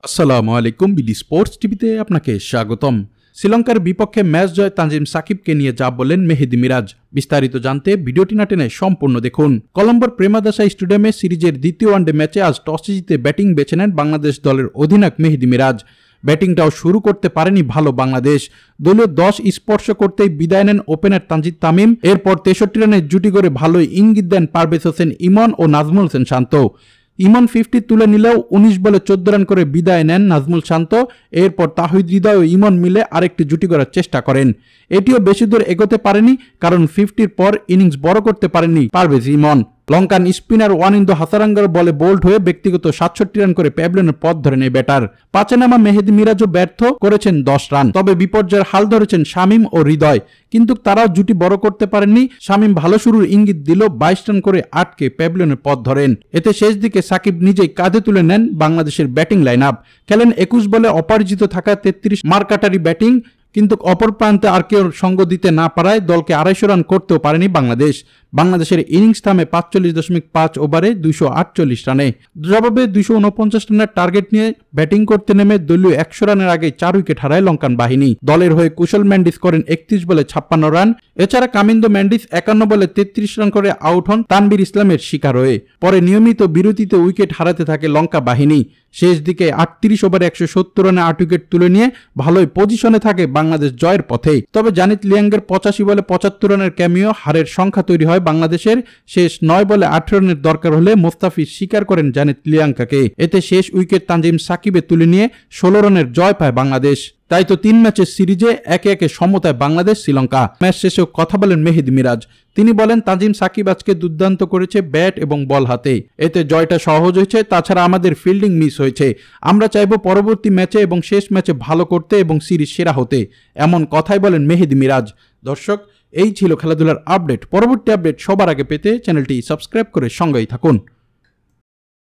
আসসালামু আলাইকুম, BD sports টিভিতে আপনাকে স্বাগতম। শ্রীলঙ্কার বিপক্ষে ম্যাচ জয় তানজিম সাকিবকে নিয়ে যা বললেন মেহেদী মিরাজ। বিস্তারিত জানতে ভিডিওটি না টেনে সম্পূর্ণ দেখুন। কলম্বোর প্রেমাদাসা স্টেডিয়ামে সিরিজের দ্বিতীয় ওয়ানডে ম্যাচে আজ টসে জিতে ব্যাটিং বেছে নেন বাংলাদেশ দলের অধিনায়ক মেহেদী মিরাজ। ব্যাটিংটাও শুরু করতে পারেনি ভালো বাংলাদেশ। দলীয় 10 স্পর্শ করতেই বিদায় নেন ওপেনার তানজিদ তামিম। এরপর 63 রানের জুটি করে ভালোই ইঙ্গিত দেন পারভেজ হোসেন ইমন ও নাজমুল হোসেন শান্ত। ইমন 50 তুলে নিলেও 19 বলে 14 রান করে বিদায় নেন নাজমুল শান্ত। এরপর তাহিদ হৃদয় ও ইমন মিলে আরেকটি জুটি করার চেষ্টা করেন। এটিও বেশি দূর এগোতে পারেনি, কারণ 50-র পর ইনিংস বড় করতে পারেননি পারভেজ ইমন। লঙ্কান স্পিনার ওয়ানিন্দু হাসারাঙ্গার বলে বোল্ড হয়ে ব্যক্তিগত 67 রান করে প্যাভিলিয়নের পথ ধরে নেয় ব্যাটার। পাঁচে নামা মেহেদী মিরাজও ব্যর্থ করেছেন 10 রান। তবে বিপর্যয়ের হাল ধরেছেন শামীম ও হৃদয়, কিন্তু তারাও জুটি বড় করতে পারেননি। শামীম ভালো শুরুর ইঙ্গিত দিল, 22 রান করে আটকে প্যাভিলিয়নের পথ ধরেন। এতে শেষ দিকে সাকিব নিজেই কাঁধে তুলে নেন বাংলাদেশের ব্যাটিং লাইন আপ। খেলেন 21 বলে অপরাজিত থাকা 33 মারকাটারি ব্যাটিং, কিন্তু অপর প্রান্তে আর কেউ সঙ্গ দিতে না পারায় দলকে 250 রান করতেও পারেনি বাংলাদেশ। বাংলাদেশের ইনিংস থামে 45.5 ওভারে 248 রানে। জবাবে 249 রানের টার্গেট নিয়ে ব্যাটিং করতে নেমে দলীয় 100 রানের আগে 4 উইকেট হারায় লঙ্কান বাহিনী। দলের হয়ে কুশল ম্যান্ডিস করেন 31 বলে 56 রান। এছাড়া কামিন্দো ম্যান্ডিস 51 বলে 33 রান করে আউট হন তানভীর ইসলামের শিকার হয়ে। পরে নিয়মিত বিরতিতে উইকেট হারাতে থাকে লঙ্কা বাহিনী। শেষ দিকে 38 ওভারে 170 রানে 8 উইকেট তুলে নিয়ে ভালোই পজিশনে থাকে বাংলাদেশ জয়ের পথে। তবে জানিত লিয়াংয়ের 85 বলে 75 রানের ক্যামিও হারের সংখ্যা তৈরি হয় বাংলাদেশের। শেষ 9 বলে 18 রানের দরকার হলে মোস্তাফিজ স্বীকার করেন জানিত লিয়াংকে। এতে শেষ উইকেট তানজিম সাকিবে তুলে নিয়ে 16 রানের জয় পায় বাংলাদেশ। তাই তো 3 ম্যাচের সিরিজে একে একে সমতায় বাংলাদেশ শ্রীলঙ্কা। ম্যাচ শেষেও কথা বলেন মেহেদী মিরাজ। তিনি বলেন, তানজিম সাকিব আজকে দুর্দান্ত করেছে ব্যাট এবং বল হাতে। এতে জয়টা সহজ হয়েছে, তাছাড়া আমাদের ফিল্ডিং মিস হয়েছে। আমরা চাইবো পরবর্তী ম্যাচে এবং শেষ ম্যাচে ভালো করতে এবং সিরিজ সেরা হতে। এমন কথাই বলেন মেহেদী মিরাজ। দর্শক, এই ছিল খেলাধুলার আপডেট। পরবর্তী আপডেট সবার আগে পেতে চ্যানেলটি সাবস্ক্রাইব করে সঙ্গেই থাকুন।